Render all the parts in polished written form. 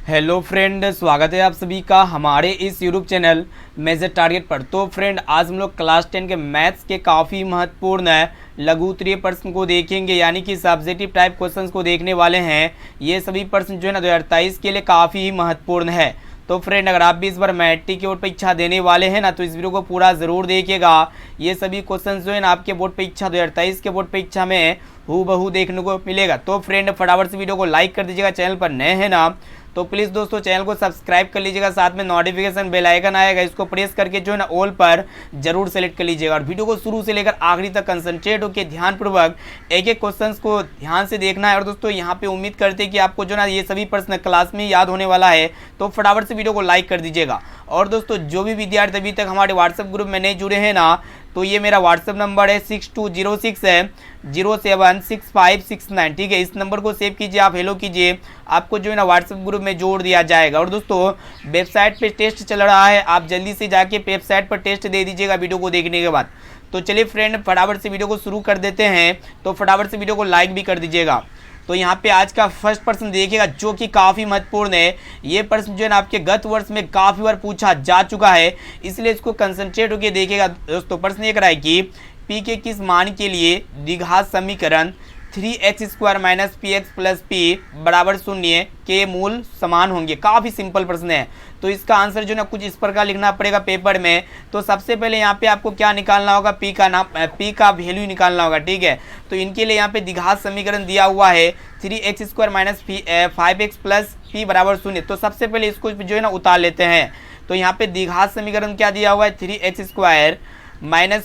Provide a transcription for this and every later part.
Hello friend, स्वागत है आप सभी का हमारे इस यूट्यूब चैनल मेजर टारगेट पर। तो फ्रेंड, आज हम लोग क्लास 10 के मैथ्स के काफ़ी महत्वपूर्ण लघु उत्तरीय प्रश्न को देखेंगे, यानी कि सब्जेक्टिव टाइप क्वेश्चंस को देखने वाले हैं। ये सभी प्रश्न जो है ना 2023 के लिए काफ़ी महत्वपूर्ण है। तो फ्रेंड, अगर आप भी इस बार मैट्रिक की बोर्ड परीक्षा देने वाले हैं ना, तो इस वीडियो को पूरा ज़रूर देखिएगा। ये सभी क्वेश्चन जो है ना आपके बोर्ड परीक्षा 2023 के बोर्ड परीक्षा में हूबहू देखने को मिलेगा। तो फ्रेंड, फटाफट से वीडियो को लाइक कर दीजिएगा। चैनल पर नए हैं ना तो प्लीज़ दोस्तों चैनल को सब्सक्राइब कर लीजिएगा। साथ में नोटिफिकेशन बेल आइकन आएगा, इसको प्रेस करके जो है ना ऑल पर जरूर सेलेक्ट कर लीजिएगा। और वीडियो को शुरू से लेकर आखिरी तक कंसंट्रेट होकर ध्यानपूर्वक एक एक क्वेश्चंस को ध्यान से देखना है। और दोस्तों यहाँ पे उम्मीद करते हैं कि आपको जो ना ये सभी प्रश्न क्लास में याद होने वाला है, तो फटाफट से वीडियो को लाइक कर दीजिएगा। और दोस्तों जो भी विद्यार्थी अभी तक हमारे व्हाट्सएप ग्रुप में नहीं जुड़े हैं ना, तो ये मेरा व्हाट्सएप नंबर है 6206076569। ठीक है, इस नंबर को सेव कीजिए, आप हेलो कीजिए, आपको जो है ना व्हाट्सएप ग्रुप में जोड़ दिया जाएगा। और दोस्तों वेबसाइट पे टेस्ट चल रहा है, आप जल्दी से जाके वेबसाइट पर टेस्ट दे दीजिएगा वीडियो को देखने के बाद। तो चलिए फ्रेंड, फटाफट से वीडियो को शुरू कर देते हैं। तो फटाफट से वीडियो को लाइक भी कर दीजिएगा। तो यहाँ पे आज का फर्स्ट प्रश्न देखिएगा, जो कि काफ़ी महत्वपूर्ण है। ये प्रश्न जो है ना आपके गत वर्ष में काफ़ी बार पूछा जा चुका है, इसलिए इसको कंसंट्रेट होकर देखिएगा। दोस्तों प्रश्न ये कराए कि पी के किस मान के लिए द्विघात समीकरण 3x² - px + p बराबर 0 के मूल समान होंगे। काफ़ी सिंपल प्रश्न है। तो इसका आंसर जो ना कुछ इस प्रकार लिखना पड़ेगा पेपर में। तो सबसे पहले यहाँ पे आपको क्या निकालना होगा, पी का वैल्यू निकालना होगा। ठीक है, तो इनके लिए यहाँ पे द्विघात समीकरण दिया हुआ है 3x² - 5x + p बराबर 0। तो सबसे पहले इसको जो है ना उतार लेते हैं। तो यहाँ पे द्विघात समीकरण क्या दिया हुआ है, 3x² -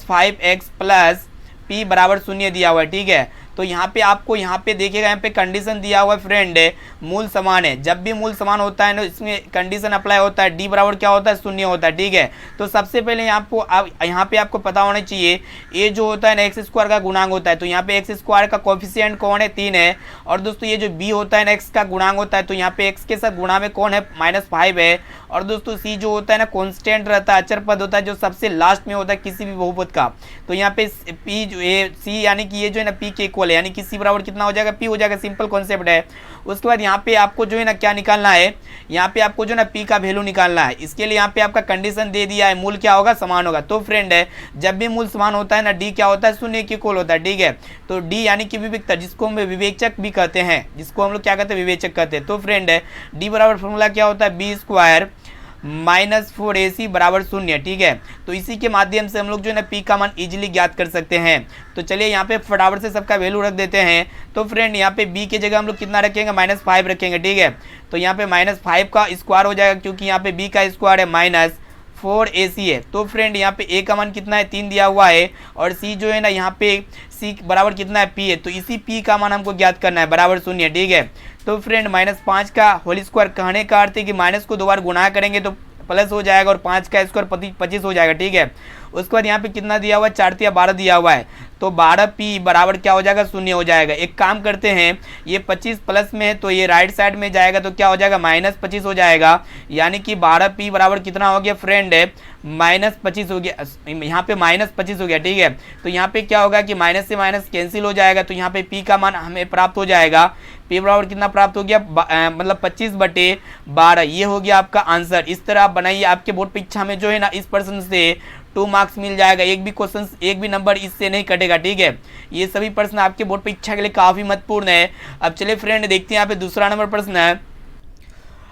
5x + p बराबर 0 दिया हुआ है। ठीक है, तो यहाँ पे आपको यहाँ पे देखिएगा, यहाँ पे कंडीशन दिया हुआ है फ्रेंड, मूल समान है। जब भी मूल समान होता है ना, इसमें कंडीशन अप्लाई होता है, डी बराबर क्या होता है, 0 होता है। ठीक है, तो सबसे पहले यहाँ पे आपको पता होना चाहिए, ये जो होता है ना x² का गुणांक होता है। तो यहाँ पे x² का कोफिशिएंट कौन है, 3 है। और दोस्तों ये जो b होता है ना x का गुणांक होता है, तो यहाँ पे x के साथ गुणा में कौन है, -5 है। और दोस्तों c जो होता है ना कॉन्स्टेंट रहता है, अचर पद होता है, जो सबसे लास्ट में होता है किसी भी बहुपद का। तो यहाँ पे p जो है c यानी कि ये जो है ना p के इक्वल है, यानी कि c बराबर कितना हो जाएगा, p हो जाएगा। सिंपल कॉन्सेप्ट है। उसके बाद यहाँ पे आपको जो है ना क्या निकालना है, यहाँ पे आपको जो ना p का वैल्यू निकालना है। इसके लिए यहाँ पे आपका कंडीशन दे दिया है, मूल क्या होगा, समान होगा। तो फ्रेंड है, जब भी मूल समान होता है ना, d क्या होता है, 0 के इक्वल होता है। ठीक है, तो d यानी कि विविधता, जिसको हम विवेचक भी कहते हैं, जिसको हम लोग क्या कहते हैं, विवेचक कहते हैं। तो फ्रेंड है, d बराबर फॉर्मूला क्या होता है, b² - 4ac बराबर 0। ठीक है, तो इसी के माध्यम से हम लोग जो है ना p का मान इजीली ज्ञात कर सकते हैं। तो चलिए यहाँ पे फटाफट से सबका वैल्यू रख देते हैं। तो फ्रेंड यहाँ पे b की जगह हम लोग कितना रखेंगे, -5 रखेंगे। ठीक है, तो यहाँ पे -5 का स्क्वायर हो जाएगा, क्योंकि यहाँ पे b का स्क्वायर है -4ac है। तो फ्रेंड यहाँ पे a का मान कितना है, 3 दिया हुआ है। और c जो है ना यहाँ पे c बराबर कितना है, p है। तो इसी p का मान हमको ज्ञात करना है, बराबर 0। ठीक है, तो फ्रेंड -5 का होल स्क्वायर कहने का अर्थ है कि माइनस को 2 बार गुणा करेंगे तो प्लस हो जाएगा, और 5 का स्क्वायर 25 हो जाएगा। ठीक है, उसके बाद यहाँ पे कितना दिया हुआ है, 4 × 12 दिया हुआ है। तो 12p बराबर क्या हो जाएगा, 0 हो जाएगा। एक काम करते हैं, ये 25 प्लस में है तो ये राइट साइड में जाएगा, तो क्या हो जाएगा, -25 हो जाएगा। यानी कि 12p बराबर कितना हो गया फ्रेंड, -25 हो गया। यहाँ पे -25 हो गया। ठीक है, तो यहाँ पे क्या होगा कि माइनस से माइनस कैंसिल हो जाएगा, तो यहाँ पे p का मान हमें प्राप्त हो जाएगा। p बराबर कितना प्राप्त हो गया, मतलब 25/12। ये हो गया आपका आंसर। इस तरह आप बनाइए, आपके बोर्ड परीक्षा में जो है ना इस प्रश्न से 2 मार्क्स मिल जाएगा। एक भी क्वेश्चन, एक भी नंबर इससे नहीं कटेगा। ठीक है, ये सभी प्रश्न आपके बोर्ड परीक्षा के लिए काफ़ी महत्वपूर्ण है। अब चलिए फ्रेंड देखते हैं यहाँ पे दूसरा नंबर प्रश्न है।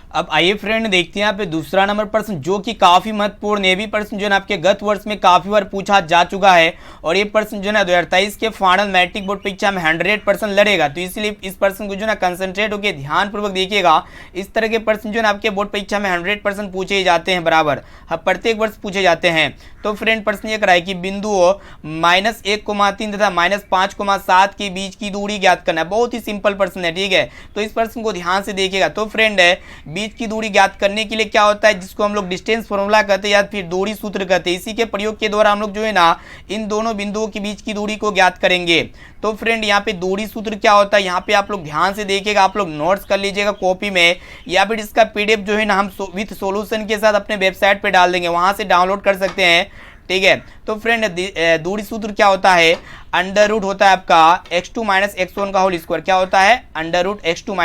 अब आइए फ्रेंड देखते हैं यहाँ पे दूसरा नंबर प्रश्न, जो कि काफ़ी महत्वपूर्ण है। ये भी प्रश्न जो है ना आपके गत वर्ष में काफ़ी बार पूछा जा चुका है, और ये प्रश्न जो है ना 2023 के फाइनल मैट्रिक बोर्ड परीक्षा में 100% लड़ेगा। तो इसलिए इस प्रश्न को जो है ना कंसंट्रेट होकर ध्यानपूर्वक देखिएगा। इस तरह के प्रश्न जो है ना आपके बोर्ड परीक्षा में 100% पूछे ही जाते हैं, बराबर प्रत्येक वर्ष पूछे जाते हैं। तो फ्रेंड प्रश्न ये कराए कि बिंदुओं -1,3 तथा -5,7 के बीच की दूरी ज्ञात करना है। बहुत ही सिंपल प्रश्न है। ठीक है, तो इस प्रश्न को ध्यान से देखिएगा। तो फ्रेंड है, बीच की दूरी ज्ञात करने के लिए क्या होता है, जिसको हम लोग डिस्टेंस फॉर्मूला कहते हैं या फिर दूरी सूत्र कहते हैं, इसी के प्रयोग के द्वारा हम लोग जो है ना इन दोनों बिंदुओं के बीच की दूरी को ज्ञात करेंगे। तो फ्रेंड यहाँ पे दूरी सूत्र क्या होता है, यहाँ पे आप लोग ध्यान से देखिएगा, आप लोग नोट्स कर लीजिएगा कॉपी में, या फिर इसका PDF जो है ना हम विथ सॉल्यूशन के साथ अपने वेबसाइट पे डाल देंगे, वहां से डाउनलोड कर सकते हैं। ठीक है, तो फ्रेंड दूरी सूत्र क्या होता है, अंडर रूट होता है आपका x2 - x1 का होल स्क्वायर। क्या होता है, under root x2 -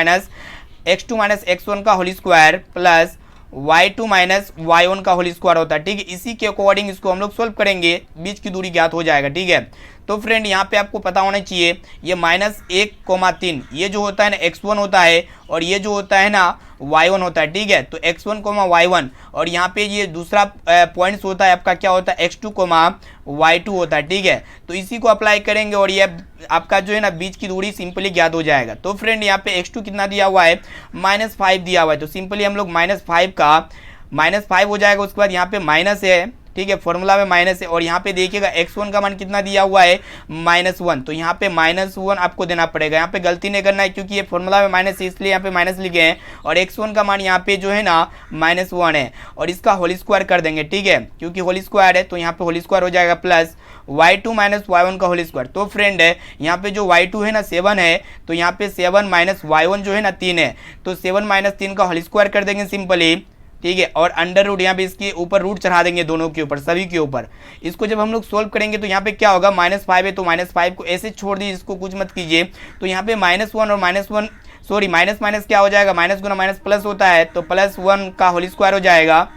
x2 minus x1 का whole square plus y2 minus y1 का होल स्क्वायर होता है। ठीक है, इसी के अकॉर्डिंग इसको हम लोग सोल्व करेंगे, बीच की दूरी ज्ञात हो जाएगा। ठीक है, तो फ्रेंड यहाँ पे आपको पता होना चाहिए ये -1,3 ये जो होता है ना x1 होता है और ये जो होता है ना y1 होता है। ठीक है, तो x1, y1 और यहाँ पे ये दूसरा पॉइंट्स होता है आपका क्या होता है x2, y2 होता है। ठीक है, तो इसी को अप्लाई करेंगे और ये आपका जो है ना बीच की दूरी सिंपली ज्ञात हो जाएगा। तो फ्रेंड यहाँ पे x2 कितना दिया हुआ है, -5 दिया हुआ है, तो सिंपली हम लोग -5 का -5 हो जाएगा। उसके बाद यहाँ पे माइनस है, ठीक है, फॉर्मूला में माइनस है और यहाँ पे देखिएगा x1 का मान कितना दिया हुआ है -1, तो यहाँ पे -1 आपको देना पड़ेगा। यहाँ पे गलती नहीं करना है क्योंकि ये फॉर्मूला में माइनस है इसलिए यहाँ पे माइनस लिखे हैं और x1 का मान यहाँ पे जो है ना -1 है और इसका होल स्क्वायर कर देंगे। ठीक है, क्योंकि होल स्क्वायर है तो यहाँ पे होल स्क्वायर हो जाएगा प्लस y2 माइनस y1 का होल स्क्वायर। तो फ्रेंड है यहाँ पे जो y2 है ना 7 है, तो यहाँ पे 7 माइनस y1 जो है ना 3 है, तो 7 माइनस 3 का होल स्क्वायर कर देंगे सिंपली। ठीक है, और अंडर रूट यहाँ पे इसके ऊपर रूट चढ़ा देंगे दोनों के ऊपर, सभी के ऊपर। इसको जब हम लोग सोल्व करेंगे तो यहाँ पे क्या होगा, -5 है तो -5 को ऐसे छोड़ दीजिए, इसको कुछ मत कीजिए। तो यहाँ पे -1 और -1 सॉरी माइनस माइनस क्या हो जाएगा, माइनस गुना माइनस प्लस होता है, तो +1 का होल स्क्वायर हो जाएगा।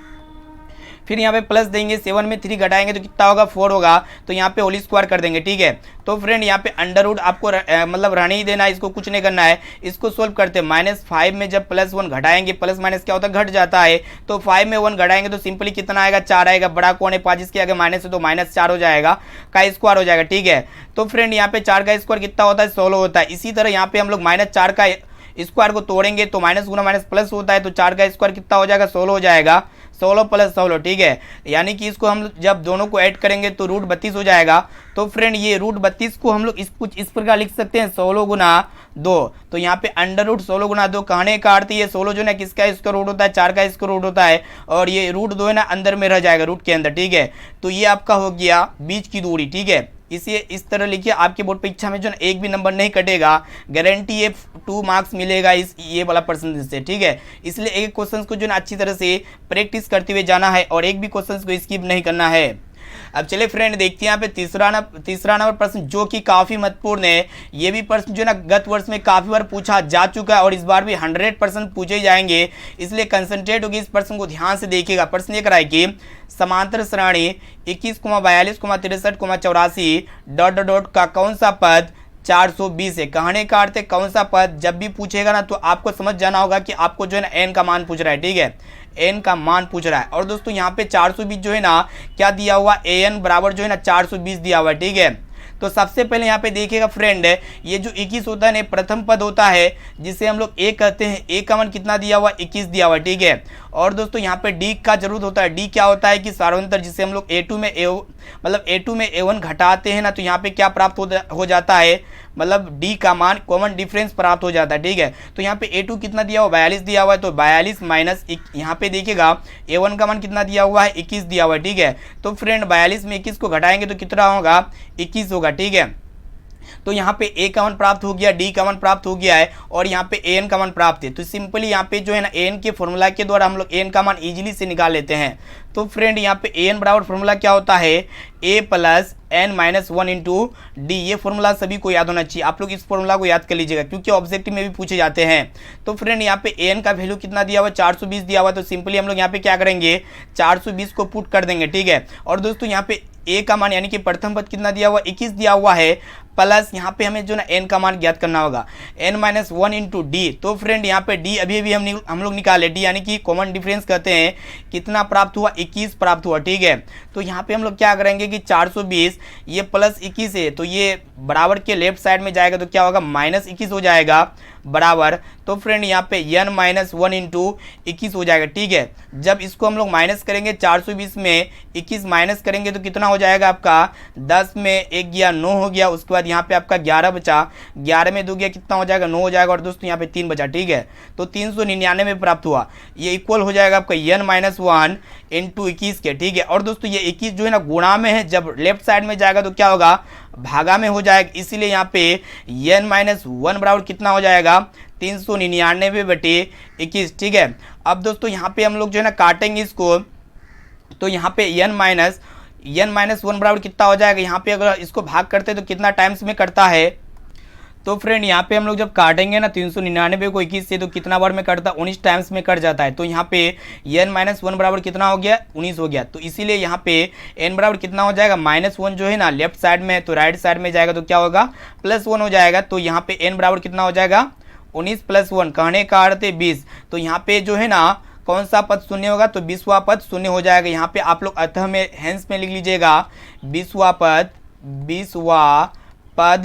फिर यहाँ पे प्लस देंगे, 7 में 3 घटाएंगे तो कितना होगा, 4 होगा, तो यहाँ पे होल स्क्वायर कर देंगे। ठीक है, तो फ्रेंड यहाँ पे अंडर रूट आपको मतलब रहने ही देना है, इसको कुछ नहीं करना है। इसको सोल्व करते हैं, -5 में जब +1 घटाएंगे, प्लस माइनस क्या होता है, घट जाता है, तो 5 में 1 घटाएंगे तो सिंपली कितना आएगा, 4 आएगा। बड़ा कौन है, 5, इसके आगे माइनस है तो -4 हो जाएगा, का स्क्वायर हो जाएगा। ठीक है, तो फ्रेंड यहाँ पे 4 का स्क्वायर कितना होता है, 16 होता है। इसी तरह यहाँ पे हम लोग -4 का स्क्वायर को तोड़ेंगे तो माइनस गुना माइनस प्लस होता है, तो 4 का स्क्वायर कितना हो जाएगा, 16 हो जाएगा, 16 + 16। ठीक है, यानी कि इसको हम जब दोनों को ऐड करेंगे तो √32 हो जाएगा। तो फ्रेंड ये √32 को हम लोग कुछ इस प्रकार लिख सकते हैं, 16 गुना 2, तो यहाँ पे अंडर रूट 16 गुना 2 कहने का अर्थ ये 16 जो है ना किसका इसका रूट होता है, 4 का इसका रूट होता है और ये √2 है ना अंदर में रह जाएगा रूट के अंदर। ठीक है, तो ये आपका हो गया बीच की दूरी। ठीक है, इसे इस तरह लिखिए, आपके बोर्ड परीक्षा में जो है एक भी नंबर नहीं कटेगा, गारंटी ये 2 मार्क्स मिलेगा इस ये वाला परसेंटेज से। ठीक है, इसलिए एक क्वेश्चन को जो है अच्छी तरह से प्रैक्टिस करते हुए जाना है और एक भी क्वेश्चन को स्किप नहीं करना है। अब चलिए फ्रेंड देखते हैं यहाँ पे तीसरा नंबर प्रश्न जो कि काफ़ी महत्वपूर्ण है। ये भी प्रश्न जो है ना गत वर्ष में काफ़ी बार पूछा जा चुका है और इस बार भी 100% पूछे जाएंगे, इसलिए कंसंट्रेट होगी इस प्रश्न को ध्यान से देखिएगा। प्रश्न ये करा है कि समांतर श्रेणी 21, 42, 63, 84 ... का कौन सा पद 420 है। कहने का अर्थ है कौन सा पद जब भी पूछेगा ना तो आपको समझ जाना होगा कि आपको जो है ना n का मान पूछ रहा है। ठीक है, n का मान पूछ रहा है और दोस्तों यहाँ पे 420 जो है ना क्या दिया हुआ, an बराबर जो है ना 420 दिया हुआ है। ठीक है, तो सबसे पहले यहाँ पे देखिएगा फ्रेंड, ये जो 21 होता है ना प्रथम पद होता है जिसे हम लोग a कहते हैं। a का मान कितना दिया हुआ, 21 दिया हुआ। ठीक है, और दोस्तों यहाँ पे d का जरूरत होता है। d क्या होता है कि सार्वंतर, जिसे हम लोग a2 में a1 घटाते हैं ना तो यहाँ पे क्या प्राप्त हो जाता है, मतलब d का मान कॉमन डिफरेंस प्राप्त हो जाता है। ठीक है, तो यहाँ पे a2 कितना दिया हुआ, 42 दिया हुआ है, तो 42 माइनस यहाँ पे देखिएगा a1 का मान कितना दिया हुआ है, 21 दिया हुआ है। ठीक है, तो फ्रेंड 42 में 21 को घटाएंगे तो कितना होगा, 21 होगा। ठीक है, तो यहाँ पे a का मान प्राप्त हो गया, d का मान प्राप्त हो गया है और यहाँ पे an का मान प्राप्त है। तो सिंपली यहाँ पे जो है ना an के फॉर्मूला के द्वारा हम लोग n का मान इजीली से निकाल लेते हैं। तो फ्रेंड यहाँ पे an बराबर फॉर्मूला क्या होता है, a + n-1 × d। ये फॉर्मूला सभी को याद होना चाहिए, आप लोग इस फॉर्मूला को याद कर लीजिएगा क्योंकि ऑब्जेक्टिव में भी पूछे जाते हैं। तो फ्रेंड यहाँ पे an का वैल्यू कितना दिया हुआ, 420 दिया हुआ, तो सिंपली हम लोग यहाँ पे क्या करेंगे, 420 को पुट कर देंगे। ठीक है, और दोस्तों यहाँ पे a का मान यानी कि प्रथम पद कितना दिया हुआ, 21 दिया हुआ है, प्लस यहाँ पे हमें जो ना n का मान ज्ञात करना होगा, n-1 × d। तो फ्रेंड यहाँ पे d अभी हम लोग निकाले, d यानी कि कॉमन डिफरेंस कहते हैं, कितना प्राप्त हुआ, 21 प्राप्त हुआ। ठीक है, तो यहाँ पे हम लोग क्या करेंगे कि 420 ये +21 है तो ये बराबर के लेफ्ट साइड में जाएगा तो क्या होगा, -21 हो जाएगा बराबर। तो फ्रेंड यहाँ पे n-1 × 21 हो जाएगा। ठीक है, जब इसको हम लोग माइनस करेंगे, 420 में 21 माइनस करेंगे तो कितना हो जाएगा आपका, 10 में 1 गया 9 हो गया, उसके बाद यहाँ पे आपका 11 बचा, 11 में 2 गया कितना हो जाएगा, 9 हो जाएगा और दोस्तों यहाँ पे 3 बचा। ठीक है, तो 399 प्राप्त हुआ, ये इक्वल हो जाएगा आपका n-1 × 21 के। ठीक है, और दोस्तों ये 21 जो है ना गुणा में है, जब लेफ्ट साइड में जाएगा तो क्या होगा, भागा में हो जाएगा, इसीलिए यहाँ पे n-1 बराबर कितना हो जाएगा, 399/21। ठीक है, अब दोस्तों यहाँ पे हम लोग जो है ना काटेंगे इसको, तो यहाँ पे n-1 बराबर कितना हो जाएगा, यहाँ पे अगर इसको भाग करते हैं तो कितना टाइम्स में करता है, तो फ्रेंड यहाँ पे हम लोग जब काटेंगे ना 399 को 21 से, तो कितना बार में कटता है, 19 टाइम्स में कट जाता है। तो यहाँ पे n-1 बराबर कितना हो गया, 19 हो गया। तो इसीलिए यहाँ पे n बराबर कितना हो जाएगा, -1 जो है ना लेफ्ट साइड में है, तो राइट साइड में जाएगा तो क्या होगा, +1 हो जाएगा। तो यहाँ पे n बराबर कितना हो जाएगा, 19 + 1, कहने का अर्थ है 20। तो यहाँ पे जो है ना कौन सा पद शून्य होगा, तो 20वां पद शून्य हो जाएगा। यहाँ पे आप लोग अतः में हेंस में लिख लीजिएगा 20वां पद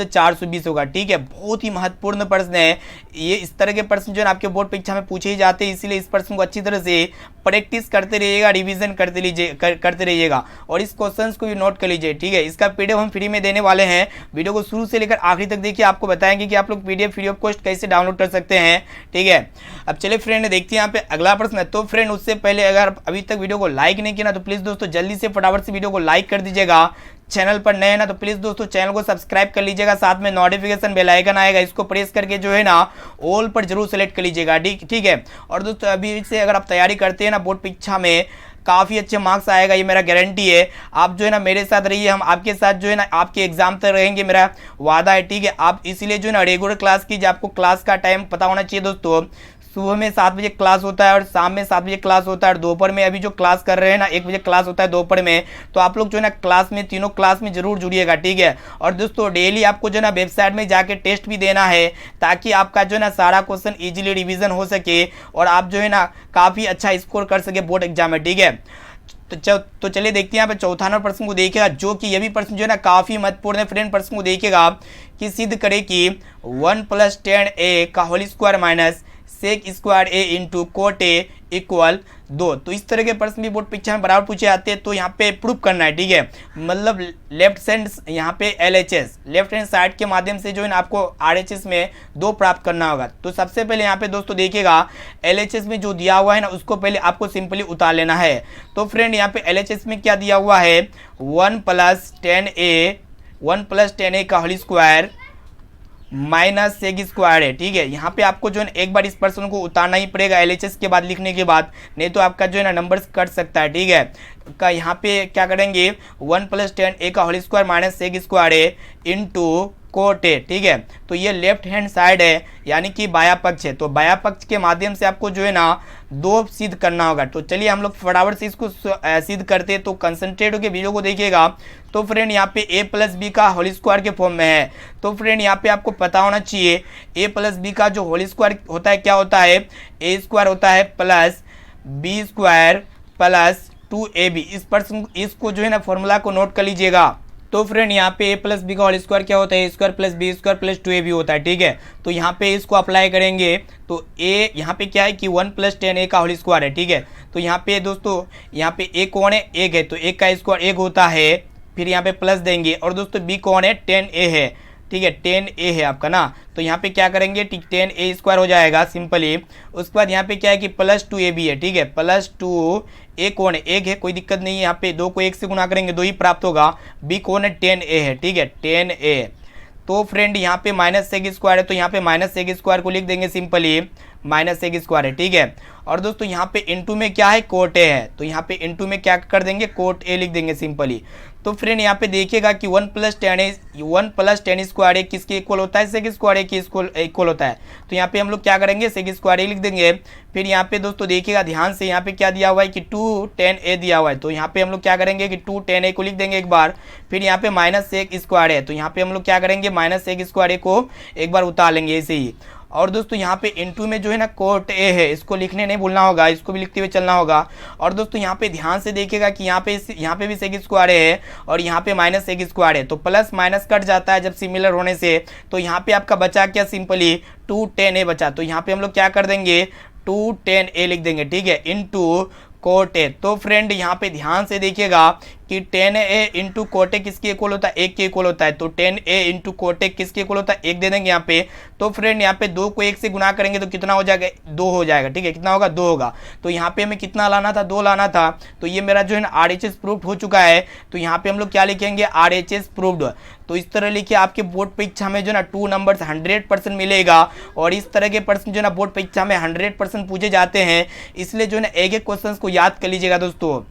420 होगा। ठीक है, बहुत ही महत्वपूर्ण प्रश्न है ये। इस तरह के प्रश्न जो है आपके बोर्ड परीक्षा में पूछे ही जाते हैं, इसीलिए इस प्रश्न को अच्छी तरह से प्रैक्टिस करते रहिएगा, रिवीजन करते रहिएगा और इस क्वेश्चंस को भी नोट कर लीजिए। ठीक है, इसका पीडीएफ हम फ्री में देने वाले हैं। वीडियो को शुरू से लेकर आखिरी तक देखिए, आपको बताएंगे कि आप लोग पीडीएफ फ्री ऑफ कॉस्ट कैसे डाउनलोड कर सकते हैं। ठीक है, अब चलिए फ्रेंड देखते हैं यहाँ पे अगला प्रश्न है। तो फ्रेंड उससे पहले अगर अभी तक वीडियो को लाइक नहीं किया ना, तो प्लीज़ दोस्तों जल्दी से फटाफट से वीडियो को लाइक कर दीजिएगा। चैनल पर नए ना तो प्लीज़ दोस्तों चैनल को सब्सक्राइब कर लीजिएगा, साथ में नोटिफिकेशन बेल आइकन आएगा, इसको प्रेस करके जो है ना ऑल पर जरूर सेलेक्ट कर लीजिएगा। ठीक है, और दोस्तों अभी से अगर आप तैयारी करते हैं ना बोर्ड परीक्षा में काफ़ी अच्छे मार्क्स आएगा, ये मेरा गारंटी है। आप जो है ना मेरे साथ रहिए, हम आपके साथ जो है ना आपके एग्जाम तक रहेंगे, मेरा वादा है। ठीक है, आप इसीलिए जो है ना रेगुलर क्लास कीजिए। आपको क्लास का टाइम पता होना चाहिए दोस्तों, सुबह में 7 बजे क्लास होता है और शाम में 7 बजे क्लास होता है और दोपहर में अभी जो क्लास कर रहे हैं ना 1 बजे क्लास होता है दोपहर में। तो आप लोग जो है ना क्लास में तीनों क्लास में जरूर जुड़िएगा। ठीक है, और दोस्तों डेली आपको जो है ना वेबसाइट में जाके टेस्ट भी देना है, ताकि आपका जो है ना सारा क्वेश्चन इजीली रिवीजन हो सके और आप जो है ना काफ़ी अच्छा स्कोर कर सके बोर्ड एग्जाम में। ठीक है, तो चलिए देखते हैं यहाँ पे चौथा नंबर प्रश्न को देखिएगा, जो कि ये भी प्रश्न जो है ना काफ़ी महत्वपूर्ण है। फ्रेंड प्रश्न को देखिएगा कि सिद्ध करे कि 1 + 10a का whole square minus sec square a into cot a equal 2। तो इस तरह के प्रश्न भी बोर्ड परीक्षा में बराबर पूछे जाते हैं। तो यहाँ पे प्रूफ करना है। ठीक है, मतलब लेफ्ट हैंड यहाँ पे LHS लेफ्ट हैंड साइड के माध्यम से जो है ना आपको RHS में 2 प्राप्त करना होगा। तो सबसे पहले यहाँ पे दोस्तों देखिएगा LHS में जो दिया हुआ है ना उसको पहले आपको सिंपली उतार लेना है। तो फ्रेंड यहाँ पे LHS में क्या दिया हुआ है, 1 + 10a का whole square minus sec square है। ठीक है, यहाँ पे आपको जो है एक बार इस प्रश्न को उतारना ही पड़ेगा LHS के बाद लिखने के बाद, नहीं तो आपका जो है ना नंबर कट सकता है। ठीक है, का यहाँ पे क्या करेंगे 1 + 10a का whole square minus sec square है इंटू कोट है। ठीक है, तो ये लेफ्ट हैंड साइड है यानी कि बाया पक्ष है। तो बाया पक्ष के माध्यम से आपको जो है ना 2 सिद्ध करना होगा। तो चलिए हम लोग फटाफट से इसको सिद्ध करते हैं। तो कंसंट्रेट होकर वीडियो को देखिएगा। तो फ्रेंड यहाँ पे a + b का होल स्क्वायर के फॉर्म में है। तो फ्रेंड यहाँ पे आपको पता होना चाहिए a + b का जो होल स्क्वायर होता है क्या होता है, a स्क्वायर होता है plus b square plus 2ab। इसको जो है ना फॉर्मूला को नोट कर लीजिएगा। तो फ्रेंड यहाँ पे a + b का होल स्क्वायर क्या होता है, a square plus b square plus 2ab होता है। ठीक है, तो यहाँ पे इसको अप्लाई करेंगे तो a यहाँ पे क्या है कि 1 + 10a का होल स्क्वायर है। ठीक है, तो यहाँ पे दोस्तों यहाँ पे a कौन है, 1 है, तो 1 का स्क्वायर 1 होता है, फिर यहाँ पे प्लस देंगे। और दोस्तों b कौन है, 10a है। ठीक है, 10a है आपका ना, तो यहाँ पे क्या करेंगे 10a स्क्वायर हो जाएगा सिंपली। उसके बाद यहाँ पे क्या है कि प्लस 2ab है। ठीक है, प्लस 2a कौन है, 1 है, कोई दिक्कत नहीं है। यहाँ पे 2 को 1 से गुना करेंगे 2 ही प्राप्त होगा। b कौन है, 10a है। ठीक है, 10a। तो फ्रेंड यहाँ पे माइनस सेक स्क्वायर है, तो यहाँ पे माइनस सेक स्क्वायर को लिख देंगे सिंपली, माइनस सेक स्क्वायर है। ठीक है, और दोस्तों यहाँ पे इंटू में क्या है, कोट ए है, तो यहाँ पे इंटू में क्या कर देंगे, कोट ए लिख देंगे सिंपली। तो फ्रेंड यहाँ पे देखिएगा कि 1 + 10 स्क्वायर ए किसके इक्वल होता है, सेक स्क्वायर ए के इक्वल होता है। तो यहाँ पे हम लोग क्या करेंगे, सेक स्क्वायर ए लिख देंगे। फिर यहाँ पे दोस्तों देखिएगा ध्यान से, यहाँ पे क्या दिया हुआ है कि 2 10a दिया हुआ है, तो यहाँ पे हम लोग क्या करेंगे कि 2 10a को लिख देंगे एक बार। फिर यहाँ पे माइनस सेक स्क्वायर है, तो यहाँ पे हम लोग क्या करेंगे, माइनस सेक स्क्वायर ए को एक बार उतार लेंगे ऐसे ही। और दोस्तों यहाँ पे इंटू में जो है ना कोट ए है, इसको लिखने नहीं भूलना होगा, इसको भी लिखते हुए चलना होगा। और दोस्तों यहाँ पे ध्यान से देखिएगा कि यहाँ पे भी सेक स्क्वायर है और यहाँ पे माइनस सेक स्क्वायर है, तो प्लस माइनस कट जाता है जब सिमिलर होने से। तो यहाँ पे आपका बचा क्या, सिंपली 2 10a बचा, तो यहाँ पे हम लोग क्या कर देंगे 2 10a लिख देंगे। ठीक है, इंटू कोट ए। तो फ्रेंड यहाँ पे ध्यान से देखिएगा कि 10a इंटू कोट ए किसके इक्वल होता है, 1 के इक्वल होता है। तो 10a इंटू कोट ए किसके इक्वल होता है, 1 दे देंगे यहाँ पे। तो फ्रेंड यहाँ पे 2 को 1 से गुना करेंगे तो कितना हो जाएगा, 2 हो जाएगा। ठीक है, कितना होगा, 2 होगा। तो यहाँ पे हमें कितना लाना था, 2 लाना था। तो ये मेरा जो है ना RHS प्रूफ्ड हो चुका है। तो यहाँ पे हम लोग क्या लिखेंगे, RHS प्रूफ्ड। तो इस तरह लिखिए, आपके बोर्ड परीक्षा में जो ना 2 नंबर्स 100% मिलेगा। और इस तरह के प्रश्न जो ना बोर्ड परीक्षा में 100% पूछे जाते हैं, इसलिए जो है ना एक क्वेश्चन को याद कर लीजिएगा दोस्तों।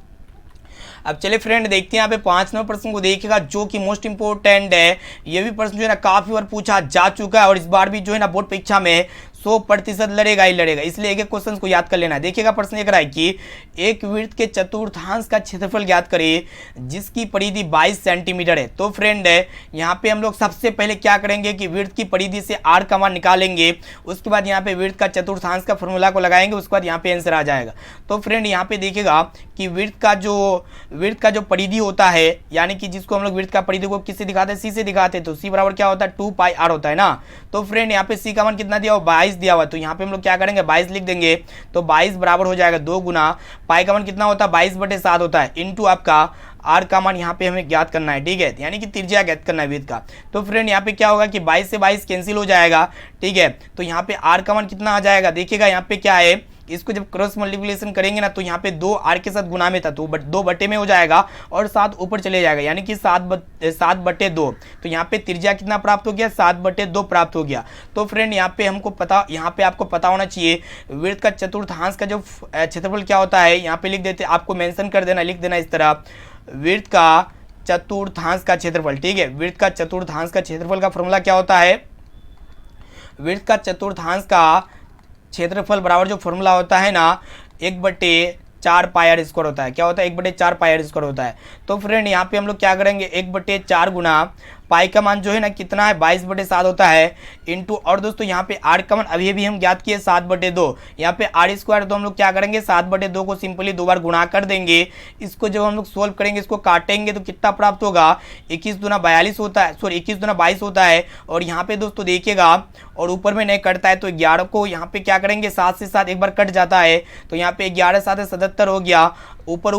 अब चलिए फ्रेंड देखते हैं यहाँ पे 5 नंबर प्रश्न को देखिएगा जो कि मोस्ट इंपोर्टेंट है। ये भी प्रश्न जो है ना काफी बार पूछा जा चुका है और इस बार भी जो है ना बोर्ड परीक्षा में 100% लड़ेगा ही लड़ेगा, इसलिए एक एक क्वेश्चन को याद कर लेना है। देखिएगा प्रश्न ये रहा है कि एक वृत्त के चतुर्थांश का क्षेत्रफल ज्ञात करिए जिसकी परिधि 22 सेंटीमीटर है। तो फ्रेंड यहाँ पे हम लोग सबसे पहले क्या करेंगे कि वृत्त की परिधि से r का मान निकालेंगे, उसके बाद यहाँ पे वृत्त का चतुर्थांश का फॉर्मूला को लगाएंगे, उसके बाद यहाँ पे आंसर आ जाएगा। तो फ्रेंड यहाँ पे देखिएगा कि वृत्त का जो परिधि होता है, यानी कि जिसको हम लोग वृत्त का परिधि को किससे दिखाते हैं, सी से दिखाते हैं, तो सी बराबर क्या होता है 2πr होता है ना। तो फ्रेंड यहाँ पे सी का मान कितना दिया हुआ 22 दिया हुआ, तो यहाँ पे हम लोग क्या करेंगे 22 लिख देंगे। तो 22 बराबर हो जाएगा 2 गुना पाई का मान कितना होता है 22/7 होता है, इंटू आपका आर का मान यहाँ पे हमें ज्ञात करना है, ठीक है, यानी कि त्रिज्या ज्ञात करना है वृत्त का। तो फ्रेंड यहाँ पे क्या होगा कि 22 से 22 कैंसिल हो जाएगा, ठीक है। तो यहाँ पे आर का मान कितना आ जाएगा, देखिएगा यहाँ पे क्या है, इसको जब क्रॉस मल्टीप्लिकेशन करेंगे ना तो यहाँ पे 2 आर के साथ गुना में था तो 2 बटे में हो जाएगा और 7 ऊपर चले जाएगा, यानी कि 7/2। तो यहाँ पे त्रिज्या कितना प्राप्त हो गया 7/2 प्राप्त हो गया। तो फ्रेंड यहाँ पे आपको पता होना चाहिए वृत्त का चतुर्थांश का जो क्षेत्रफल क्या होता है, यहाँ पे लिख देते, आपको मेंशन कर देना, लिख देना इस तरह वृत्त का चतुर्थांश का क्षेत्रफल, ठीक है। वृत्त का चतुर्थांश का क्षेत्रफल का फॉर्मूला क्या होता है, वृत्त का चतुर्थांश का क्षेत्रफल बराबर जो फॉर्मूला होता है ना 1/4πr² होता है। क्या होता है 1/4πr² होता है। तो फ्रेंड यहाँ पे हम लोग क्या करेंगे 1/4 गुना पाई का मान जो है ना कितना है 22/7 होता है, इंटू, और दोस्तों यहाँ पे आर का मान अभी भी हम ज्ञात किए 7/2, यहाँ पे r², तो हम लोग क्या करेंगे 7/2 को सिंपली 2 बार गुणा कर देंगे। इसको जब हम लोग सोल्व करेंगे, इसको काटेंगे तो कितना प्राप्त होगा 21 दूना 42 होता है, सॉरी 21 दूना 22 होता है। और यहाँ पे दोस्तों देखिएगा और ऊपर में नहीं कटता है तो 11 को यहाँ पे क्या करेंगे 7 से 7 एक बार कट जाता है, तो यहाँ पे 11 7 77 हो गया। ऊपर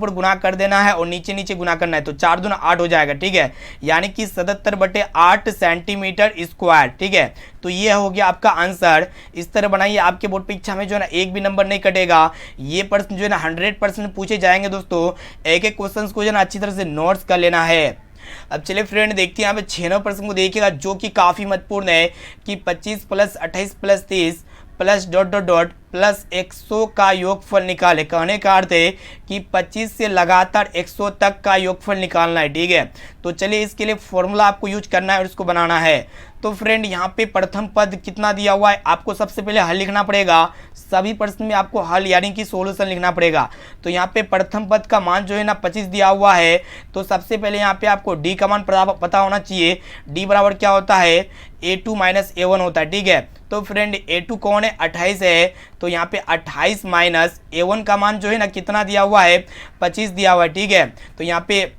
गुना कर देना है और नीचे गुना करना है, तो 4 दूना 8 हो जाएगा, ठीक है, यानी कि 77/8 सेंटीमीटर स्क्वायर, ठीक है। तो ये हो गया आपका आंसर। इस तरह बनाइए, आपके बोर्ड परीक्षा में जो है ना एक भी नंबर नहीं कटेगा। ये प्रश्न जो है ना 100% पूछे जाएंगे दोस्तों। एक एक क्वेश्चन को जो है ना अच्छी तरह से नोट्स कर लेना है। अब चलिए फ्रेंड देखते हैं यहाँ पे 6 नंबर प्रश्न को देखिएगा जो कि काफी महत्वपूर्ण है कि 25 + 28 + 30 + ... प्लस 100 का योगफल निकाले। कहने का अर्थ है कि 25 से लगातार 100 तक का योगफल निकालना है, ठीक है। तो चलिए इसके लिए फॉर्मूला आपको यूज करना है और इसको बनाना है। तो फ्रेंड यहाँ पे प्रथम पद कितना दिया हुआ है, आपको सबसे पहले हल लिखना पड़ेगा। सभी प्रश्न में आपको हल यानी कि सॉल्यूशन लिखना पड़ेगा। तो यहाँ पे प्रथम पद का मान जो है ना 25 दिया हुआ है, तो सबसे पहले यहाँ पे आपको डी का मान पता होना चाहिए। डी बराबर क्या होता है a2 - a1 होता है, ठीक है। तो फ्रेंड a2 कौन है 28 है, तो यहाँ पे 28 माइनस a1 का मान जो है ना कितना दिया हुआ है 25 दिया हुआ है, ठीक है। तो यहाँ पे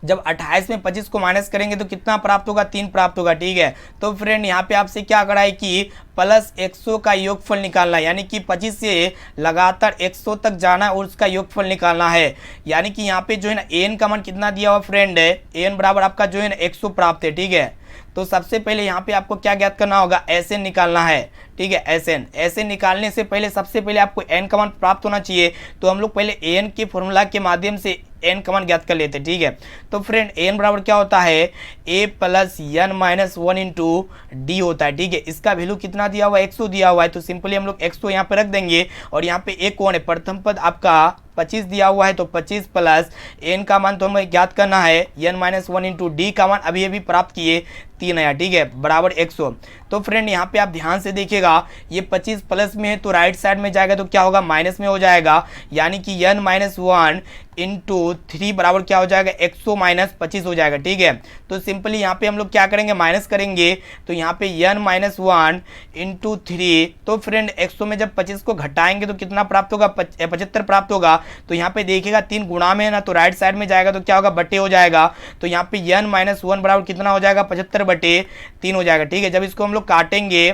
जब 28 में 25 को माइनस करेंगे तो कितना प्राप्त होगा 3 प्राप्त होगा, ठीक है। तो फ्रेंड यहाँ पे आपसे क्या करा है कि प्लस 100 का योगफल निकालना है, यानी कि 25 से लगातार 100 तक जाना और उसका योगफल निकालना है। यानी कि यहाँ पे जो है ना an का मान कितना दिया हुआ फ्रेंड है, an बराबर आपका जो है ना 100 प्राप्त है, ठीक है। तो सबसे पहले यहाँ पे आपको क्या ज्ञात करना होगा SN निकालना है, ठीक है। SN निकालने से पहले सबसे पहले आपको n का मान प्राप्त होना चाहिए। तो हम लोग पहले an के फॉर्मूला के माध्यम से n का मान ज्ञात कर लेते हैं, ठीक है। तो फ्रेंड n बराबर क्या होता है a + n - 1 इंटू डी होता है, ठीक है। इसका वैल्यू कितना दिया हुआ है 100 दिया हुआ है, तो सिंपली हम लोग 100 यहाँ पे रख देंगे। और यहाँ पे एक कौन है प्रथम पद आपका 25 दिया हुआ है, तो 25 प्लस n का मान तो हमें ज्ञात करना है n - 1 इंटू डी का मान अभी प्राप्त किए 3 आया, ठीक है, बराबर 100। तो फ्रेंड यहाँ पे आप ध्यान से देखिएगा ये 25 प्लस में है तो राइट साइड में जाएगा तो क्या होगा माइनस में हो जाएगा, यानी कि n - 1 इंटू 3 बराबर क्या हो जाएगा 100 - 25 हो जाएगा, ठीक है। तो सिंपली यहाँ पे हम लोग क्या करेंगे माइनस करेंगे, तो यहाँ पे n - 1 इंटू 3, तो फ्रेंड 100 में जब 25 को घटाएंगे तो कितना प्राप्त होगा 75 प्राप्त होगा। तो यहाँ पे देखिएगा 3 गुणा में है ना, तो राइट साइड में जाएगा तो क्या होगा बटे हो जाएगा। तो यहाँ पे n - 1 बराबर कितना हो जाएगा 75/3 हो जाएगा, ठीक है। जब इसको हम लोग काटेंगे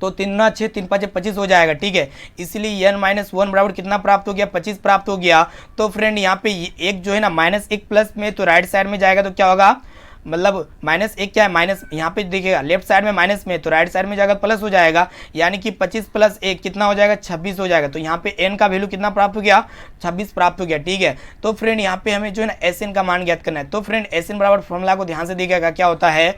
तो 3 × 6 3 × 5 25 हो जाएगा, ठीक है। इसलिए n - 1 बराबर कितना प्राप्त हो गया 25 प्राप्त हो गया। तो फ्रेंड यहाँ पे एक जो है ना -1 प्लस में तो राइट साइड में जाएगा तो क्या होगा, मतलब -1 क्या है माइनस, यहाँ पे देखिएगा लेफ्ट साइड में माइनस में तो राइट साइड में जाएगा प्लस हो जाएगा, यानी कि 25 + 1 कितना हो जाएगा 26 हो जाएगा। तो यहाँ पे n का वैल्यू कितना प्राप्त हो गया 26 प्राप्त हो गया, ठीक है। तो फ्रेंड यहाँ पे हमें जो है ना SN का मान ज्ञात करना है। तो फ्रेंड SN बराबर फॉर्मूला को ध्यान से देखिएगा क्या होता है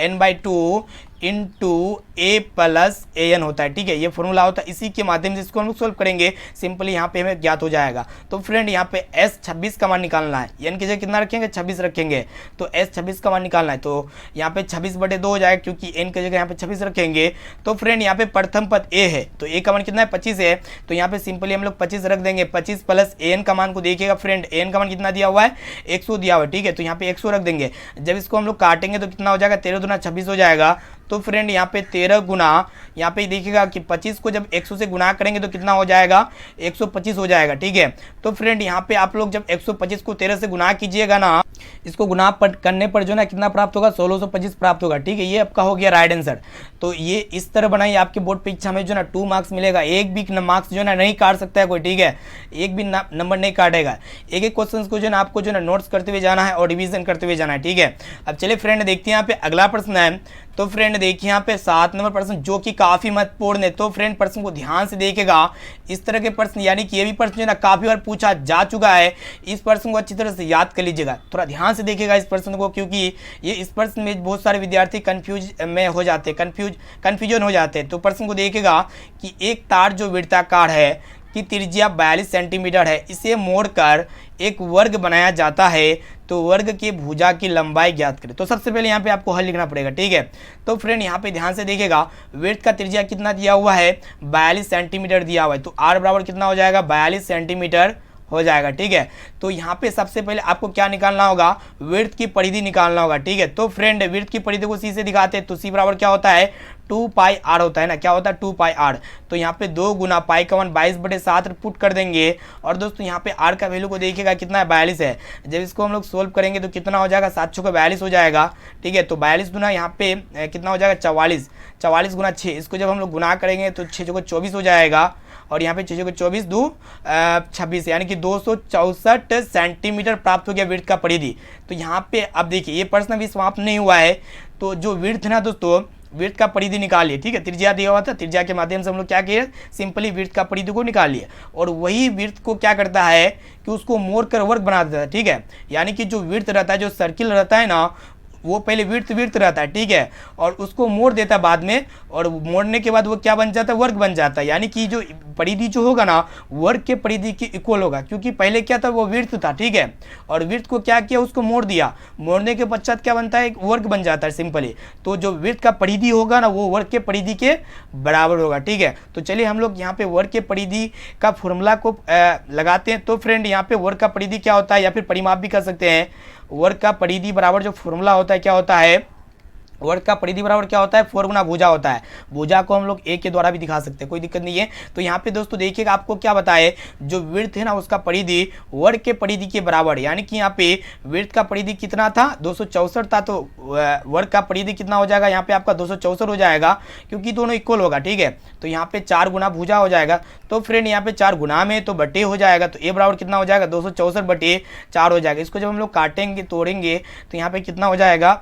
n/2 into A plus A N होता है, ठीक है, ये फॉर्मूला होता है, इसी के माध्यम से इसको हम लोग सोल्व करेंगे। सिंपली यहाँ पे हमें ज्ञात हो जाएगा। तो फ्रेंड यहाँ पे एस 26 का मान निकालना है, एन की जगह कितना रखेंगे 26 रखेंगे, तो एस 26 का मान निकालना है। तो यहाँ पे 26/2 हो जाएगा, क्योंकि एन की जगह यहाँ पे 26 रखेंगे। तो फ्रेंड यहाँ पे प्रथम पद ए है, तो ए का मान कितना है 25 है, तो यहाँ पे सिंपली हम लोग 25 रख देंगे। 25 प्लस ए एन का मान को देखिएगा फ्रेंड, ए एन का मान कितना दिया हुआ है 100 दिया हुआ है, ठीक है, तो यहाँ पे 100 रख देंगे। जब इसको हम लोग काटेंगे तो कितना हो जाएगा 13 दूना 26 हो जाएगा। तो फ्रेंड यहाँ पे 13 गुना, यहाँ पे देखिएगा कि 25 को जब 100 से गुना करेंगे तो कितना हो जाएगा 125 हो जाएगा, ठीक है। तो फ्रेंड यहाँ पे आप लोग जब 125 को 13 से गुना कीजिएगा ना, इसको गुना करने पर जो ना कितना प्राप्त होगा 1625 प्राप्त होगा, ठीक है, ये आपका हो गया राइट आंसर। तो ये इस तरह बनाइए, आपके बोर्ड परीक्षा में जो ना 2 मार्क्स मिलेगा। एक भी मार्क्स जो ना नहीं काट सकता है कोई, ठीक है, एक भी नंबर नहीं काटेगा। एक एक क्वेश्चन को जो ना आपको जो ना नोट्स करते हुए जाना है और रिवीजन करते हुए जाना है, ठीक है। अब चलिए फ्रेंड देखते हैं यहाँ पे अगला प्रश्न है। तो फ्रेंड देखिए यहाँ पे 7 नंबर प्रश्न जो कि काफ़ी महत्वपूर्ण है। तो फ्रेंड प्रश्न को ध्यान से देखेगा, इस तरह के प्रश्न यानी कि ये भी प्रश्न जो ना काफ़ी बार पूछा जा चुका है, इस प्रश्न को अच्छी तरह से याद कर लीजिएगा। थोड़ा ध्यान से देखेगा इस प्रश्न को, क्योंकि ये इस प्रश्न में बहुत सारे विद्यार्थी कंफ्यूजन हो जाते हैं। तो प्रश्न को देखेगा कि एक तार जो वृत्ताकार है की त्रिज्या 42 सेंटीमीटर है, इसे मोड़कर एक वर्ग बनाया जाता है, तो वर्ग की भुजा की लंबाई ज्ञात करें। तो सबसे पहले यहाँ पे आपको हल लिखना पड़ेगा, ठीक है। तो फ्रेंड यहाँ पे ध्यान से देखिएगा, वृत्त का त्रिज्या कितना दिया हुआ है 42 सेंटीमीटर दिया हुआ है, तो r बराबर कितना हो जाएगा 42 सेंटीमीटर हो जाएगा, ठीक है। तो यहाँ पे सबसे पहले आपको क्या निकालना होगा, वृत्त की परिधि निकालना होगा, ठीक है। तो फ्रेंड वृत्त की परिधि को सी से दिखाते हैं, तो सी बराबर क्या होता है 2πr होता है ना, क्या होता है 2πr। तो यहाँ पे 2 गुना पाई का मान 22/7 पुट कर देंगे। और दोस्तों यहाँ पे r का वैल्यू को देखिएगा कितना है 42 है। जब इसको हम लोग सोल्व करेंगे तो कितना हो जाएगा 7 6 42 हो जाएगा, ठीक है। तो 42 गुना यहाँ पे कितना हो जाएगा 44, 44 गुना 6, इसको जब हम लोग गुना करेंगे तो 6 को 24 हो जाएगा, और यहाँ पे 6 को 24 2 26, यानी कि 264 सेंटीमीटर प्राप्त हो गया वृत्त का परिधि। तो यहाँ पे अब देखिए ये प्रश्न अभी समाप्त नहीं हुआ है, तो जो वृत्त है ना दोस्तों, वृत्त का परिधि निकालिए, ठीक है। त्रिज्या दिया हुआ था, त्रिज्या के माध्यम से हम लोग क्या किए, सिंपली वृत्त का परिधि को निकालिए, और वही वृत्त को क्या करता है कि उसको मोड़ कर वर्ग बना देता है, ठीक है। यानी कि जो वृत्त रहता है, जो सर्किल रहता है ना, वो पहले वृत्त रहता है, ठीक है, और उसको मोड़ देता है बाद में, और मोड़ने के बाद वो क्या बन जाता है वर्ग बन जाता है। यानी कि जो परिधि जो होगा ना वर्ग के परिधि के इक्वल होगा, क्योंकि पहले क्या था वो वृत्त था, ठीक है, और वृत्त को क्या किया उसको मोड़ दिया, मोड़ने के पश्चात क्या बनता है वर्ग बन जाता है सिंपली। तो जो वृत्त का परिधि होगा ना वो वर्ग के परिधि के बराबर होगा, ठीक है। तो चलिए हम लोग यहाँ पे वर्ग के परिधि का फॉर्मूला को लगाते हैं। तो फ्रेंड यहाँ पे वर्ग का परिधि क्या होता है, या फिर परिमाप भी कर सकते हैं, वर्ग का परिधि बराबर जो फॉर्मूला होता है क्या होता है, वर्ग का परिधि बराबर क्या होता है 4 गुना भुजा होता है। भुजा को हम लोग ए के द्वारा भी दिखा सकते हैं, कोई दिक्कत नहीं है। तो यहाँ पे दोस्तों देखिएगा आपको क्या बताए, जो वृत्त है ना उसका परिधि वर्ग के परिधि के बराबर, यानी कि यहाँ पे वृत्त का परिधि कितना था 264 था, तो वर्ग का परिधि कितना हो जाएगा यहाँ पे आपका 264 हो जाएगा, क्योंकि दोनों इक्वल होगा, ठीक है। तो यहाँ पे 4 गुना भुजा हो जाएगा। तो फ्रेंड यहाँ पे 4 गुना में तो बटे हो जाएगा, तो ए बराबर कितना हो जाएगा 264/4 हो जाएगा। इसको जब हम लोग काटेंगे तोड़ेंगे तो यहाँ पे कितना हो जाएगा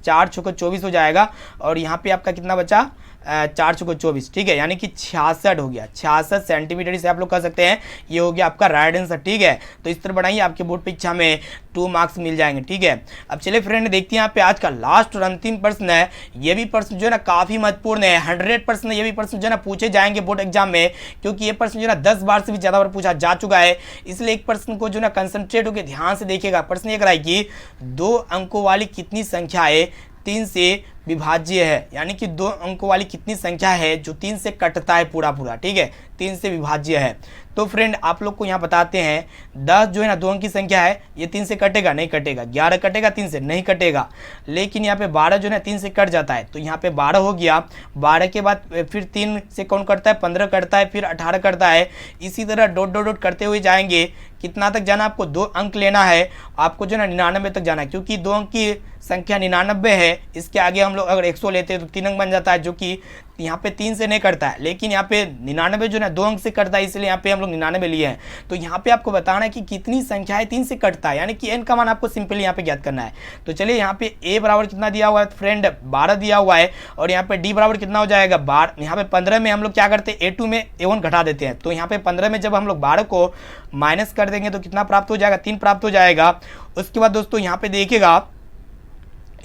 4 6 24 हो जाएगा, और यहाँ पे आपका कितना बचा 4 6 24, ठीक है, यानी कि 66 हो गया, 66 सेंटीमीटर से आप लोग कह सकते हैं ये हो गया आपका राइट आंसर, ठीक है। तो इस तरह बनाइए, आपके बोर्ड परीक्षा में 2 मार्क्स मिल जाएंगे, ठीक है। अब चलिए फ्रेंड देखते हैं यहाँ पे आज का लास्ट और अंतिम प्रश्न है। ये भी प्रश्न जो है ना काफी महत्वपूर्ण है, 100% ये भी प्रश्न जो है ना पूछे जाएंगे बोर्ड एग्जाम में, क्योंकि ये प्रश्न जो है ना 10 बार से भी ज्यादा बार पूछा जा चुका है। इसलिए एक प्रश्न को जो है ना कंसंट्रेट होकर ध्यान से देखिएगा। प्रश्न ये कराए कि 2 अंकों वाली कितनी संख्या है 3 से विभाज्य है, यानी कि 2 अंकों वाली कितनी संख्या है जो 3 से कटता है पूरा, ठीक है, 3 से विभाज्य है। तो फ्रेंड आप लोग को यहाँ बताते हैं 10 जो है ना 2 अंक की संख्या है, ये 3 से कटेगा नहीं कटेगा, 11 कटेगा 3 से नहीं कटेगा, लेकिन यहाँ पे 12 जो है ना 3 से कट जाता है, तो यहाँ पे 12 हो गया। 12 के बाद फिर 3 से कौन कटता है 15 कटता है, फिर 18 कटता है। इसी तरह डॉट डॉट डॉट करते हुए जाएंगे, कितना तक जाना आपको 2 अंक लेना है, आपको जो है ना 99 तक जाना है, क्योंकि 2 अंक की संख्या 99 है। इसके आगे हम लोग अगर 100 लेते हैं तो 3 अंक बन जाता है, जो कि यहाँ पे 3 से नहीं कटता है, लेकिन यहाँ पे 99 जो है 2 अंक से कटता है, इसलिए यहाँ पे हम लोग 99 लिए हैं। तो यहाँ पे आपको बताना है कि कितनी संख्या है 3 से कटता है, यानी कि n का मान आपको सिंपली यहाँ पे ज्ञात करना है। तो चलिए यहाँ पे a बराबर कितना दिया हुआ है फ्रेंड 12 दिया हुआ है, और यहाँ पे d बराबर कितना हो जाएगा 12। यहाँ पे 15 में हम लोग क्या करते हैं a2 में a1 घटा देते हैं, तो यहाँ पे 15 में जब हम लोग 12 को माइनस कर देंगे तो कितना प्राप्त हो जाएगा 3 प्राप्त हो जाएगा। उसके बाद दोस्तों यहाँ पे देखिएगा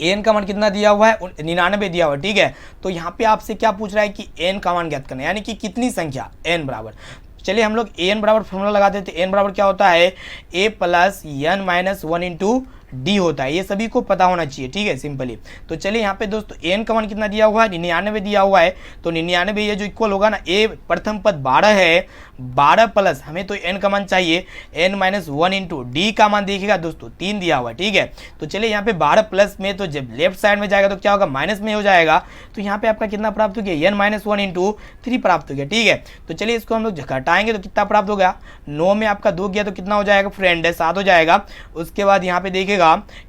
एन का मान कितना दिया हुआ है, 99 दिया हुआ है, ठीक है। तो यहाँ पे आपसे क्या पूछ रहा है कि एन का मान ज्ञात करना है, यानी कि कितनी संख्या एन बराबर। चलिए हम लोग एन बराबर फॉर्मूला लगा देते हैं। एन बराबर क्या होता है, a plus n minus 1 into d होता है, ये सभी को पता होना चाहिए, ठीक है, सिंपली। तो चलिए यहाँ पे दोस्तों एन का मान कितना दिया हुआ है, 99 दिया हुआ है। तो 99 ये जो इक्वल होगा ना, ए प्रथम पद 12 है, 12 प्लस हमें तो एन का मान चाहिए एन माइनस 1 इंटू डी का मान देखिएगा दोस्तों 3 दिया हुआ है, ठीक है। तो चलिए यहाँ पे 12 प्लस में तो जब लेफ्ट साइड में जाएगा तो क्या होगा, माइनस में हो जाएगा। तो यहाँ पे आपका कितना प्राप्त हो गया, एन माइनस 1 इंटू 3 प्राप्त हो गया, ठीक है। तो चलिए इसको हम लोग घटाएंगे तो कितना प्राप्त हो गया, 9 में आपका 2 गया तो कितना हो जाएगा फ्रेंड, 7 हो जाएगा। उसके बाद यहाँ पे देखिएगा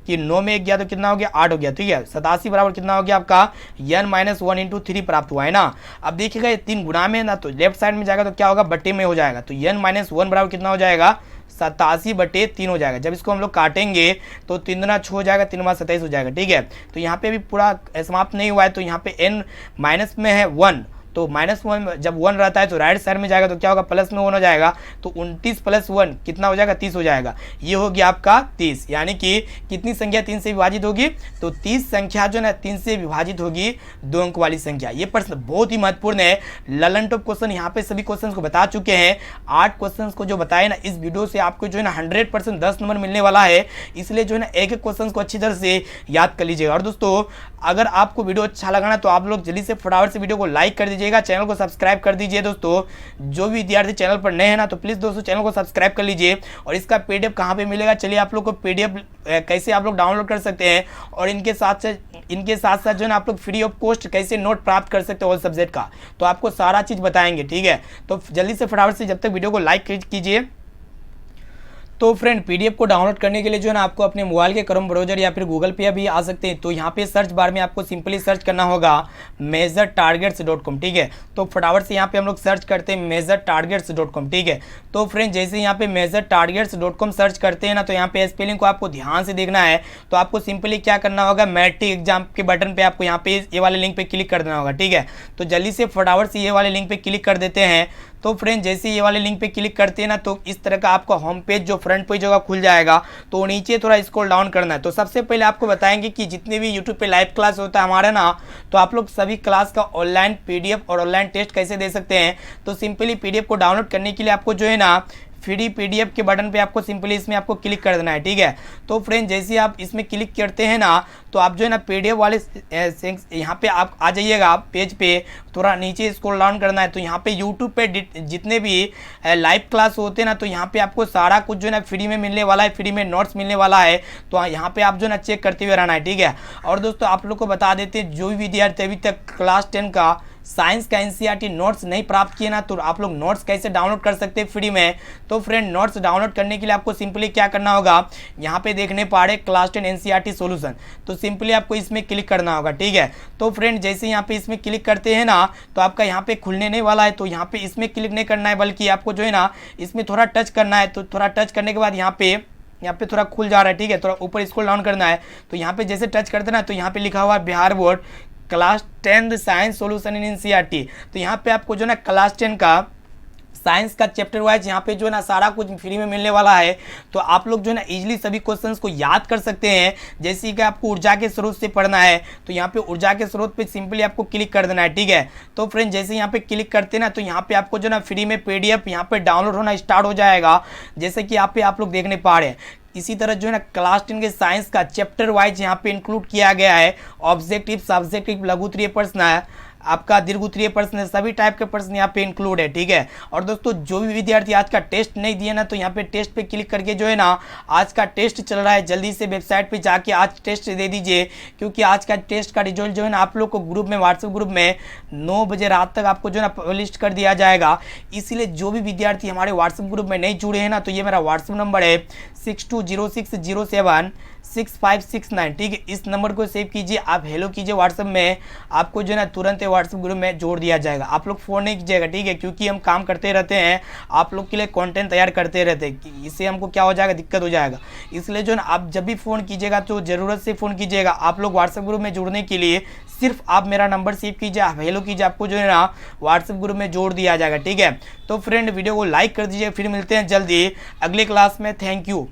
कि 9 में 1 गया तो कितना हो गया, 8 हो गया, ठीक है। 87 बराबर कितना हो गया आपका, एन माइनस 1 इंटू 3 प्राप्त हुआ है ना। अब देखिएगा ये 3 गुना में है ना, तो लेफ्ट साइड में जाएगा तो क्या होगा, बट्टे में हो जाएगा। तो एन माइनस 1 बराबर कितना हो जाएगा, 87/3 हो जाएगा। जब इसको हम लोग काटेंगे तो 3 दूना 6 हो जाएगा, 3 27 हो जाएगा, ठीक है। तो यहाँ पे भी पूरा समाप्त नहीं हुआ है, तो यहाँ पे एन माइनस में है 1, तो -1 जब 1 रहता है तो राइट साइड में जाएगा तो क्या होगा, प्लस में 1 हो जाएगा। तो 29 + 1 कितना हो जाएगा, 30 हो जाएगा। ये हो गया आपका 30, यानी कि कितनी संख्या 3 से विभाजित होगी, तो 30 संख्या जो है ना 3 से विभाजित होगी 2 अंक वाली संख्या। ये प्रश्न बहुत ही महत्वपूर्ण है। ललन टॉप क्वेश्चन यहाँ पे सभी क्वेश्चन को बता चुके हैं। 8 क्वेश्चन को जो बताए ना इस वीडियो से आपको जो है ना 100% 10 नंबर मिलने वाला है। इसलिए जो है ना एक क्वेश्चन को अच्छी तरह से याद कर लीजिएगा। और दोस्तों अगर आपको वीडियो अच्छा लगा ना तो आप लोग जल्दी से फटाफट से वीडियो को लाइक कर दीजिएगा, चैनल को सब्सक्राइब कर दीजिए। दोस्तों जो भी विद्यार्थी चैनल पर नए हैं ना तो प्लीज़ दोस्तों चैनल को सब्सक्राइब कर लीजिए। और इसका पीडीएफ कहाँ पे मिलेगा, चलिए आप लोग को पीडीएफ कैसे आप लोग डाउनलोड कर सकते हैं और इनके साथ साथ जो है ना आप लोग फ्री ऑफ कॉस्ट कैसे नोट प्राप्त कर सकते हो ऑल सब्जेक्ट का, तो आपको सारा चीज़ बताएंगे, ठीक है। तो जल्दी से फटाफट से जब तक वीडियो को लाइक कीजिए। तो फ्रेंड पीडीएफ को डाउनलोड करने के लिए जो है ना आपको अपने मोबाइल के क्रोम ब्राउजर या फिर गूगल पे भी आ सकते हैं। तो यहाँ पे सर्च बार में आपको सिंपली सर्च करना होगा measuretargets.com, ठीक है। तो फटाफट से यहाँ पे हम लोग सर्च करते हैं measuretargets.com, ठीक है। तो फ्रेंड जैसे यहाँ पे measuretargets.com सर्च करते हैं ना तो यहाँ पे स्पेलिंग को आपको ध्यान से देखना है। तो आपको सिंपली क्या करना होगा, मैट्रिक एग्जाम के बटन पे आपको यहाँ पे ये वाले लिंक पे क्लिक कर देना होगा, ठीक है। तो जल्दी से फटाफट से ये वाले लिंक पे क्लिक कर देते हैं। तो फ्रेंड जैसे ये वाले लिंक पे क्लिक करते हैं ना तो इस तरह का आपका होम पेज जो फ्रंट पेज होगा खुल जाएगा। तो नीचे थोड़ा स्क्रॉल डाउन करना है। तो सबसे पहले आपको बताएंगे कि जितने भी यूट्यूब पे लाइव क्लास होता है हमारा ना, तो आप लोग सभी क्लास का ऑनलाइन पीडीएफ और ऑनलाइन टेस्ट कैसे दे सकते हैं। तो सिंपली पीडीएफ को डाउनलोड करने के लिए आपको जो है ना फ्री पीडीएफ के बटन पे आपको सिंपली इसमें आपको क्लिक कर देना है, ठीक है। तो फ्रेंड जैसे आप इसमें क्लिक करते हैं ना तो आप जो है ना पीडीएफ वाले यहाँ पे आप आ जाइएगा पेज पे, थोड़ा नीचे स्क्रॉल डाउन करना है। तो यहाँ पे यूट्यूब पे जितने भी लाइव क्लास होते हैं ना तो यहाँ पे आपको सारा कुछ जो है ना फ्री में मिलने वाला है, फ्री में नोट्स मिलने वाला है। तो यहाँ पे आप जो है ना चेक करते हुए रहना है, ठीक है। और दोस्तों आप लोग को बता देते हैं जो भी विद्यार्थी अभी तक क्लास 10 का साइंस का एनसीईआरटी नोट्स नहीं प्राप्त किए ना तो आप लोग नोट्स कैसे डाउनलोड कर सकते हैं फ्री में। तो फ्रेंड नोट्स डाउनलोड करने के लिए आपको सिंपली क्या करना होगा, यहाँ पे देखने पड़े क्लास 10 एनसीईआरटी सॉल्यूशन, तो सिंपली आपको इसमें क्लिक करना होगा, ठीक है। तो फ्रेंड जैसे यहाँ पे इसमें क्लिक करते हैं ना तो आपका यहाँ पे खुलने नहीं वाला है। तो यहाँ पे इसमें क्लिक नहीं करना है बल्कि आपको जो है ना इसमें थोड़ा टच करना है। तो थोड़ा टच करने के बाद यहाँ पे थोड़ा खुल जा रहा है, ठीक है। थोड़ा ऊपर स्क्रॉल डाउन करना है। तो यहाँ पे जैसे टच करते ना तो यहाँ पे लिखा हुआ है Bihar board class 10 science solution in NCERT. तो यहाँ पे आपको जो ना क्लास 10 का साइंस का चैप्टर वाइज यहाँ पे जो है ना सारा कुछ फ्री में मिलने वाला है। तो आप लोग जो है ना इजीली सभी क्वेश्चंस को याद कर सकते हैं। जैसे कि आपको ऊर्जा के स्रोत से पढ़ना है तो यहाँ पे ऊर्जा के स्रोत पे सिंपली आपको क्लिक कर देना है, ठीक है। तो फ्रेंड जैसे यहाँ पे क्लिक करते हैं ना तो यहाँ पे आपको जो ना फ्री में पीडीएफ यहाँ पे डाउनलोड होना स्टार्ट हो जाएगा, जैसे कि यहाँ पे आप लोग देखने पा रहे हैं। इसी तरह जो है ना क्लास 10 के साइंस का चैप्टर वाइज यहाँ पे इंक्लूड किया गया है। ऑब्जेक्टिव, सब्जेक्टिव, लघु उत्तरीय प्रश्न है, आपका दीर्घ उत्तरीय प्रश्न, सभी टाइप के प्रश्न यहाँ पे इंक्लूड है, ठीक है। और दोस्तों जो भी विद्यार्थी आज का टेस्ट नहीं दिए ना तो यहाँ पे टेस्ट पे क्लिक करके जो है ना आज का टेस्ट चल रहा है, जल्दी से वेबसाइट पे जाके आज टेस्ट दे दीजिए। क्योंकि आज का टेस्ट का रिजल्ट जो है ना आप लोग को ग्रुप में, व्हाट्सएप ग्रुप में 9 बजे रात तक आपको जो है ना पब्लिश कर दिया जाएगा। इसीलिए जो भी विद्यार्थी हमारे व्हाट्सएप ग्रुप में नहीं जुड़े हैं ना तो ये मेरा व्हाट्सएप नंबर है 6206076569, ठीक है। इस नंबर को सेव कीजिए, आप हेलो कीजिए व्हाट्सएप में, आपको जो है ना तुरंत व्हाट्सएप ग्रुप में जोड़ दिया जाएगा। आप लोग फ़ोन नहीं कीजिएगा, ठीक है, क्योंकि हम काम करते रहते हैं, आप लोग के लिए कंटेंट तैयार करते रहते हैं। इससे हमको क्या हो जाएगा, दिक्कत हो जाएगा। इसलिए जो है ना आप जब भी फ़ोन कीजिएगा तो ज़रूरत से फ़ोन कीजिएगा। आप लोग व्हाट्सएप ग्रुप में जुड़ने के लिए सिर्फ आप मेरा नंबर सेव कीजिए, आप हेलो कीजिए, आपको जो है ना व्हाट्सएप ग्रुप में जोड़ दिया जाएगा, ठीक है। तो फ्रेंड वीडियो को लाइक कर दीजिए। फिर मिलते हैं जल्दी अगले क्लास में। Thank you.